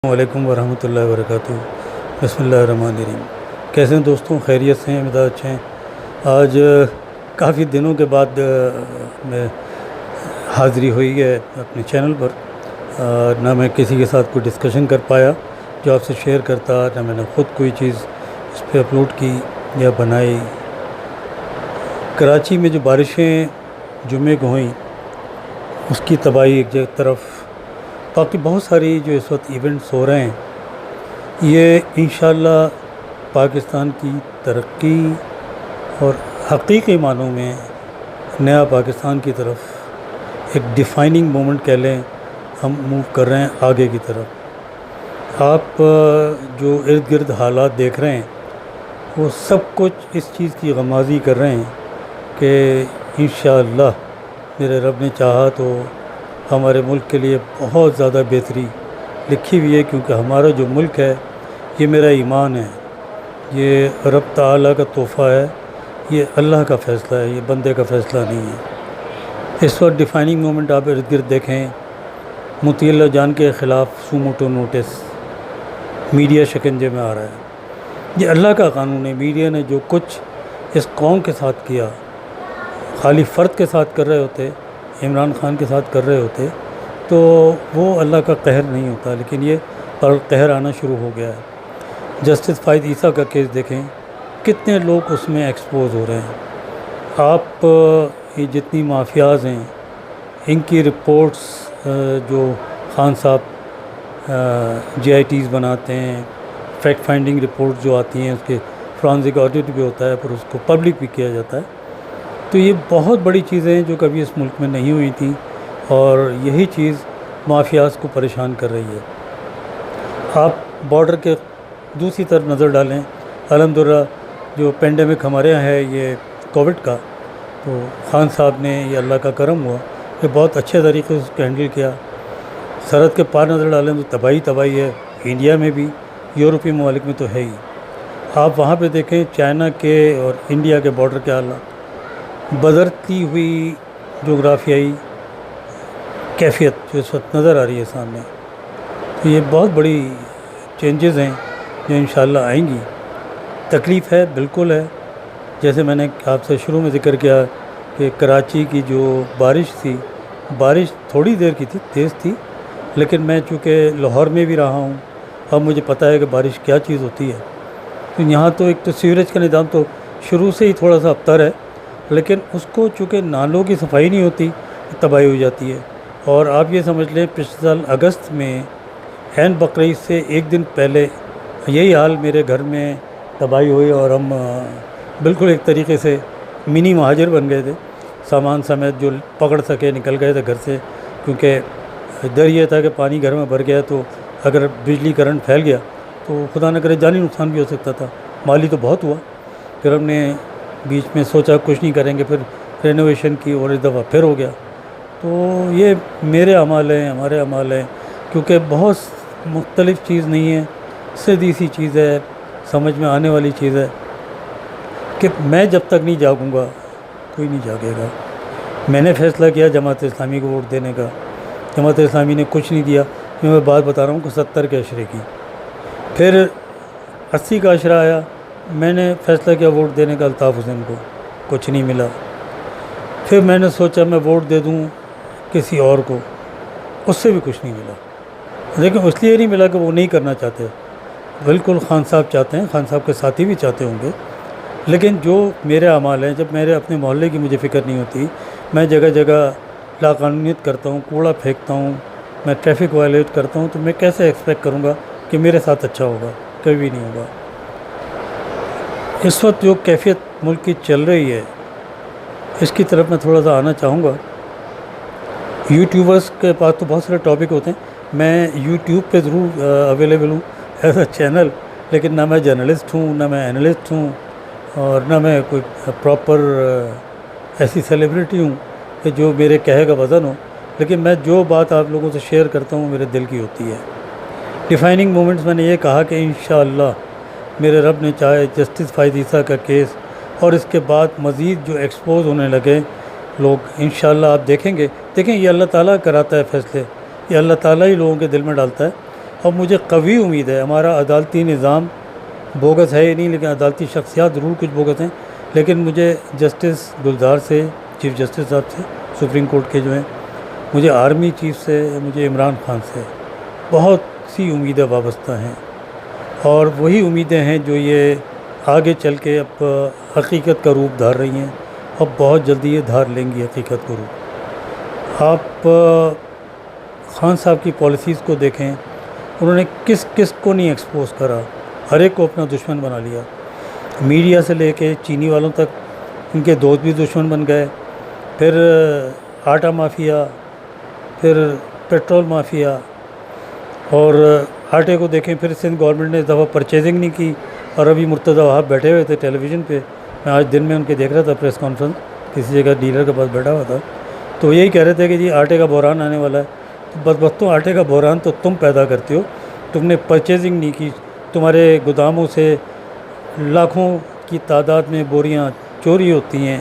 السلام علیکم ورحمۃ اللہ وبرکاتہ۔ بسم اللہ الرحمن الرحیم۔ کیسے ہیں دوستوں؟ خیریت سے ہیں؟ امید اچھے ہیں۔ آج کافی دنوں کے بعد میں حاضری ہوئی ہے اپنے چینل پر۔ نہ میں کسی کے ساتھ کوئی ڈسکشن کر پایا جو آپ سے شیئر کرتا، نہ میں نے خود کوئی چیز اس پہ اپلوڈ کی یا بنائی۔ کراچی میں جو بارشیں جمعے کو ہوئیں اس کی تباہی ایک طرف، باقی بہت ساری جو اس وقت ایونٹس ہو رہے ہیں، یہ انشاءاللہ پاکستان کی ترقی اور حقیقی معنوں میں نیا پاکستان کی طرف ایک ڈیفائننگ مومنٹ کہہ لیں، ہم موو کر رہے ہیں آگے کی طرف۔ آپ جو ارد گرد حالات دیکھ رہے ہیں وہ سب کچھ اس چیز کی غمازی کر رہے ہیں کہ انشاءاللہ میرے رب نے چاہا تو ہمارے ملک کے لیے بہت زیادہ بہتری لکھی ہوئی ہے، کیونکہ ہمارا جو ملک ہے یہ میرا ایمان ہے، یہ رب تعالیٰ کا تحفہ ہے، یہ اللہ کا فیصلہ ہے، یہ بندے کا فیصلہ نہیں ہے۔ اس وقت ڈیفائننگ مومنٹ آپ ارد گرد دیکھیں، مطیع اللہ جان کے خلاف سوموٹو نوٹس میڈیا شکنجے میں آ رہا ہے۔ یہ اللہ کا قانون ہے۔ میڈیا نے جو کچھ اس قوم کے ساتھ کیا، خالی فرد کے ساتھ کر رہے ہوتے، عمران خان کے ساتھ کر رہے ہوتے تو وہ اللہ کا قہر نہیں ہوتا، لیکن یہ پر قہر آنا شروع ہو گیا ہے۔ جسٹس فائد عیسیٰ کا کیس دیکھیں، کتنے لوگ اس میں ایکسپوز ہو رہے ہیں۔ آپ یہ جتنی مافیاز ہیں ان کی رپورٹس جو خان صاحب GITs بناتے ہیں، فیکٹ فائنڈنگ رپورٹ جو آتی ہیں، اس کے فرانزک آڈٹ بھی ہوتا ہے، پھر اس کو پبلک بھی کیا جاتا ہے، تو یہ بہت بڑی چیزیں ہیں جو کبھی اس ملک میں نہیں ہوئی تھیں، اور یہی چیز مافیاز کو پریشان کر رہی ہے۔ آپ بارڈر کے دوسری طرف نظر ڈالیں، الحمدللہ جو پینڈیمک ہمارے یہاں ہے یہ کووڈ کا، تو خان صاحب نے، یہ اللہ کا کرم ہوا کہ بہت اچھے طریقے سے اس کو ہینڈل کیا۔ سرحد کے پار نظر ڈالیں تو تباہی ہے، انڈیا میں بھی، یورپی ممالک میں تو ہے ہی۔ آپ وہاں پہ دیکھیں چائنا کے اور انڈیا کے بارڈر کے حالات، بدلتی ہوئی جغرافیائی کیفیت جو اس وقت نظر آ رہی ہے سامنے، تو یہ بہت بڑی چینجز ہیں جو انشاءاللہ آئیں گی۔ تکلیف ہے، بالکل ہے، جیسے میں نے آپ سے شروع میں ذکر کیا کہ کراچی کی جو بارش تھی، بارش تھوڑی دیر کی تھی، تیز تھی، لیکن میں چونکہ لاہور میں بھی رہا ہوں، اب مجھے پتہ ہے کہ بارش کیا چیز ہوتی ہے۔ تو یہاں تو ایک تو سیوریج کا نظام تو شروع سے ہی تھوڑا سا ابتر ہے، لیکن اس کو چونکہ نالوں کی صفائی نہیں ہوتی، تباہی ہو جاتی ہے۔ اور آپ یہ سمجھ لیں پچھلے سال اگست میں عین بقرعید سے ایک دن پہلے یہی حال میرے گھر میں تباہی ہوئی، اور ہم بالکل ایک طریقے سے منی مہاجر بن گئے تھے، سامان سمیت جو پکڑ سکے نکل گئے تھے گھر سے، کیونکہ ڈر یہ تھا کہ پانی گھر میں بھر گیا تو اگر بجلی کرنٹ پھیل گیا تو خدا نہ کرے جانی نقصان بھی ہو سکتا تھا، مالی تو بہت ہوا۔ پھر ہم نے بیچ میں سوچا کچھ نہیں کریں گے، پھر رینوویشن کی اور اس دفعہ پھر ہو گیا۔ تو یہ میرے اعمال ہیں، ہمارے اعمال ہیں، کیونکہ بہت مختلف چیز نہیں ہے، سیدھی سی چیز ہے، سمجھ میں آنے والی چیز ہے کہ میں جب تک نہیں جاگوں گا کوئی نہیں جاگے گا۔ میں نے فیصلہ کیا جماعت اسلامی کو ووٹ دینے کا، جماعت اسلامی نے کچھ نہیں دیا، میں بات بتا رہا ہوں کہ 70 کے عشرے کی، پھر 80 کا عشرہ آیا، میں نے فیصلہ کیا ووٹ دینے کا الطاف حسین کو، کچھ نہیں ملا۔ پھر میں نے سوچا میں ووٹ دے دوں کسی اور کو، اس سے بھی کچھ نہیں ملا، لیکن اس لیے نہیں ملا کہ وہ نہیں کرنا چاہتے، بالکل خان صاحب چاہتے ہیں، خان صاحب کے ساتھی بھی چاہتے ہوں گے، لیکن جو میرے اعمال ہیں، جب میرے اپنے محلے کی مجھے فکر نہیں ہوتی، میں جگہ جگہ لاقانونیت کرتا ہوں، کوڑا پھینکتا ہوں، میں ٹریفک وائلیٹ کرتا ہوں، تو میں کیسے ایکسپیکٹ کروں گا کہ میرے ساتھ اچھا ہوگا؟ کبھی نہیں ہوگا۔ اس وقت جو کیفیت ملک کی چل رہی ہے اس کی طرف میں تھوڑا سا آنا چاہوں گا۔ یوٹیوبرس کے پاس تو بہت سارے ٹاپک ہوتے ہیں، میں یوٹیوب پہ ضرور اویلیبل ہوں ایز اے چینل، لیکن نہ میں جرنلسٹ ہوں، نہ میں اینالسٹ ہوں، اور نہ میں کوئی پراپر ایسی سیلیبریٹی ہوں کہ جو میرے کہے کا وزن ہو، لیکن میں جو بات آپ لوگوں سے شیئر کرتا ہوں میرے دل کی ہوتی ہے۔ ڈیفائننگ مومنٹس میں نے یہ کہا کہ انشاءاللہ میرے رب نے چاہے جسٹس فائد عیسیٰ کا کیس اور اس کے بعد مزید جو ایکسپوز ہونے لگے لوگ، انشاءاللہ آپ دیکھیں گے، یہ اللہ تعالیٰ کراتا ہے فیصلے، یہ اللہ تعالیٰ ہی لوگوں کے دل میں ڈالتا ہے اور مجھے قوی امید ہے ہمارا عدالتی نظام بوگس ہے ہی نہیں، لیکن عدالتی شخصیات ضرور کچھ بوگس ہیں، لیکن مجھے جسٹس گلزار سے، چیف جسٹس صاحب سے، سپریم کورٹ کے جو ہیں، مجھے آرمی چیف سے، مجھے عمران خان سے بہت سی امیدیں وابستہ ہیں، اور وہی امیدیں ہیں جو یہ آگے چل کے اب حقیقت کا روپ دھار رہی ہیں، اب بہت جلدی یہ دھار لیں گی حقیقت کا روپ۔ آپ خان صاحب کی پالیسیز کو دیکھیں، انہوں نے کس کس کو نہیں ایکسپوز کرا، ہر ایک کو اپنا دشمن بنا لیا، میڈیا سے لے کے چینی والوں تک ان کے دوست بھی دشمن بن گئے، پھر آٹا مافیا، پھر پیٹرول مافیا، اور آٹے کو دیکھیں پھر سندھ گورنمنٹ نے اس دفعہ پرچیزنگ نہیں کی، اور ابھی مرتضیٰ وہاں بیٹھے ہوئے تھے ٹیلی ویژن پہ، میں آج دن میں ان کے دیکھ رہا تھا پریس کانفرنس، کسی جگہ ڈیلر کے پاس بیٹھا ہوا تھا، تو یہی کہہ رہے تھے کہ جی آٹے کا بحران آنے والا ہے، تو بدبختوں آٹے کا بحران تو تم پیدا کرتے ہو، تم نے پرچیزنگ نہیں کی، تمہارے گوداموں سے لاکھوں کی تعداد میں بوریاں چوری ہوتی ہیں،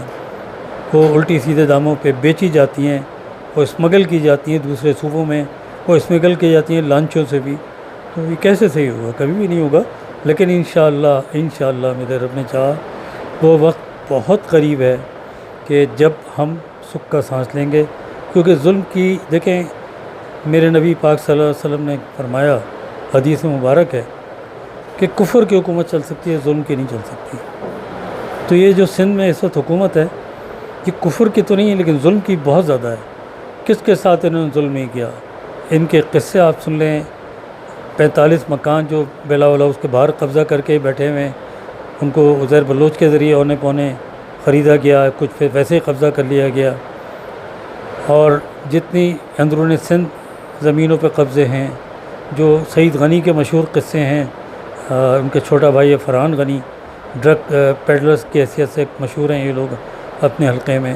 وہ الٹی سیدھے داموں پہ بیچی جاتی ہیں، وہ اسمگل کی جاتی ہیں دوسرے صوبوں میں، وہ اسمگل کی جاتی ہیں لانچوں سے بھی، تو یہ کیسے صحیح ہوگا؟ کبھی بھی نہیں ہوگا، لیکن انشاءاللہ میرے رب نے چاہا وہ وقت بہت قریب ہے کہ جب ہم سکھ کا سانس لیں گے، کیونکہ ظلم کی دیکھیں، میرے نبی پاک صلی اللہ علیہ وسلم نے فرمایا، حدیث مبارک ہے کہ کفر کی حکومت چل سکتی ہے، ظلم کی نہیں چل سکتی۔ تو یہ جو سندھ میں اس وقت حکومت ہے، یہ کفر کی تو نہیں ہے لیکن ظلم کی بہت زیادہ ہے۔ کس کے ساتھ انہوں نے ظلم نہیں کیا؟ ان کے قصے آپ سن لیں، 45 مکان جو بلا ولا اس کے باہر قبضہ کر کے بیٹھے ہوئے ہیں، ان کو عزیر بلوچ کے ذریعے اونے پونے خریدا گیا، کچھ پھر ویسے ہی قبضہ کر لیا گیا، اور جتنی اندرون سندھ زمینوں پہ قبضے ہیں، جو سعید غنی کے مشہور قصے ہیں، ان کے چھوٹا بھائی ہے فرحان غنی، ڈرگ پیڈلرز کی حیثیت سے مشہور ہیں یہ لوگ اپنے حلقے میں۔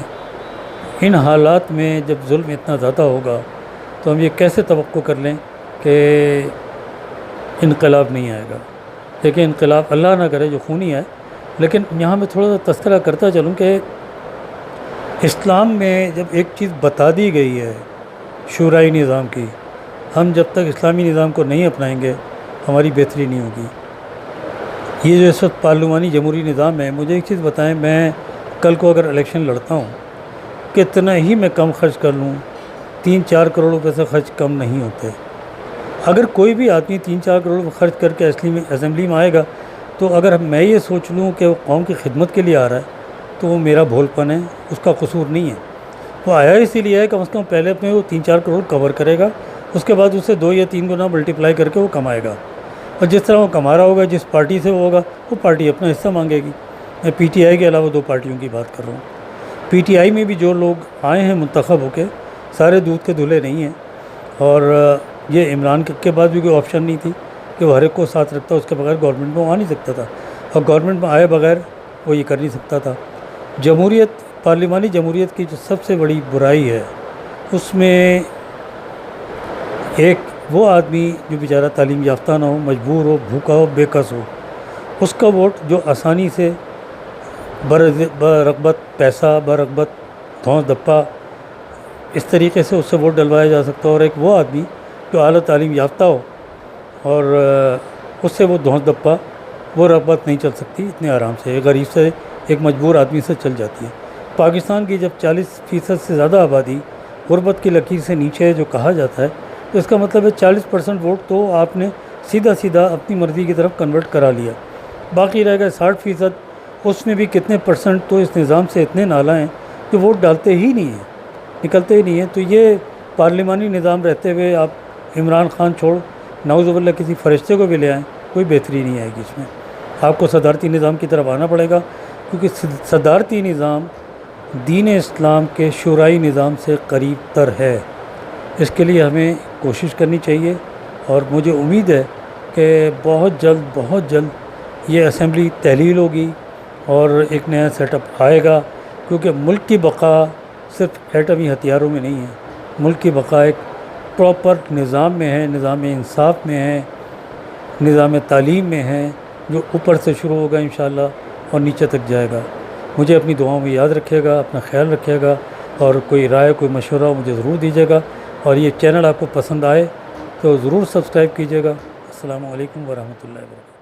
ان حالات میں جب ظلم اتنا زیادہ ہوگا تو ہم یہ کیسے توقع کر لیں کہ انقلاب نہیں آئے گا؟ لیکن انقلاب اللہ نہ کرے جو خونی ہے، لیکن یہاں میں تھوڑا سا تذکرہ کرتا چلوں کہ اسلام میں جب ایک چیز بتا دی گئی ہے شورائی نظام کی، ہم جب تک اسلامی نظام کو نہیں اپنائیں گے ہماری بہتری نہیں ہوگی۔ یہ جو اس وقت پارلیمانی جمہوری نظام ہے، مجھے ایک چیز بتائیں، میں کل کو اگر الیکشن لڑتا ہوں، کتنا ہی میں کم خرچ کر لوں، 3-4 کروڑ روپے سے خرچ کم نہیں ہوتے۔ اگر کوئی بھی آدمی 3-4 کروڑ خرچ کر کے اسمبلی میں آئے گا، تو اگر میں یہ سوچ لوں کہ وہ قوم کی خدمت کے لیے آ رہا ہے تو وہ میرا بھول پن ہے، اس کا قصور نہیں ہے۔ وہ آیا اسی لیے ہے کم از کم پہلے اپنے وہ 3-4 کروڑ کور کرے گا، اس کے بعد اسے 2 یا 3 گنا ملٹیپلائی کر کے وہ کمائے گا، اور جس طرح وہ کما رہا ہوگا، جس پارٹی سے وہ ہوگا، وہ پارٹی اپنا حصہ مانگے گی۔ میں پی ٹی آئی کے علاوہ 2 پارٹیوں کی بات کر رہا ہوں۔ پی ٹی آئی میں بھی جو لوگ آئے ہیں منتخب ہو کے، سارے دودھ کے دھلے نہیں ہیں، اور یہ عمران کے بعد بھی کوئی آپشن نہیں تھی کہ وہ ہر ایک کو ساتھ رکھتا، اس کے بغیر گورنمنٹ میں وہ آ نہیں سکتا تھا، اور گورنمنٹ میں آئے بغیر وہ یہ کر نہیں سکتا تھا۔ جمہوریت، پارلیمانی جمہوریت کی جو سب سے بڑی برائی ہے، اس میں ایک وہ آدمی جو بیچارہ تعلیم یافتہ نہ ہو، مجبور ہو، بھوکا ہو، بے کس ہو، اس کا ووٹ جو آسانی سے برغبت پیسہ، برغبت دھونس دھپا، اس طریقے سے اس سے ووٹ ڈلوایا جا سکتا ہے، اور ایک وہ آدمی جو اعلیٰ تعلیم یافتہ ہو اور اس سے وہ دھونس دھپا، وہ رغبت نہیں چل سکتی اتنے آرام سے، ایک غریب سے، ایک مجبور آدمی سے چل جاتی ہے۔ پاکستان کی جب 40% سے زیادہ آبادی غربت کی لکیر سے نیچے ہے جو کہا جاتا ہے، تو اس کا مطلب ہے 40% ووٹ تو آپ نے سیدھا اپنی مرضی کی طرف کنورٹ کرا لیا، باقی رہ گئے 60%، اس میں بھی کتنے پرسنٹ تو اس نظام سے اتنے نالاں ہیں کہ ووٹ ڈالتے ہی نہیں ہیں، نکلتے ہی نہیں ہیں۔ تو یہ پارلیمانی نظام رہتے ہوئے آپ عمران خان چھوڑ نعوذ باللہ کسی فرشتے کو بھی لے آئیں، کوئی بہتری نہیں آئے گی اس میں۔ آپ کو صدارتی نظام کی طرف آنا پڑے گا، کیونکہ صدارتی نظام دین اسلام کے شورائی نظام سے قریب تر ہے۔ اس کے لیے ہمیں کوشش کرنی چاہیے، اور مجھے امید ہے کہ بہت جلد یہ اسمبلی تحلیل ہوگی اور ایک نیا سیٹ اپ آئے گا، کیونکہ ملک کی بقا صرف ایٹمی ہتھیاروں میں نہیں ہے، ملک کی بقا ایک پراپر نظام میں ہے، نظام انصاف میں ہے، نظام تعلیم میں ہے، جو اوپر سے شروع ہوگا انشاءاللہ اور نیچے تک جائے گا۔ مجھے اپنی دعاؤں میں یاد رکھیے گا، اپنا خیال رکھیے گا، اور کوئی رائے، کوئی مشورہ مجھے ضرور دیجیے گا، اور یہ چینل آپ کو پسند آئے تو ضرور سبسکرائب کیجیے گا۔ السلام علیکم ورحمۃ اللہ وبرکاتہ۔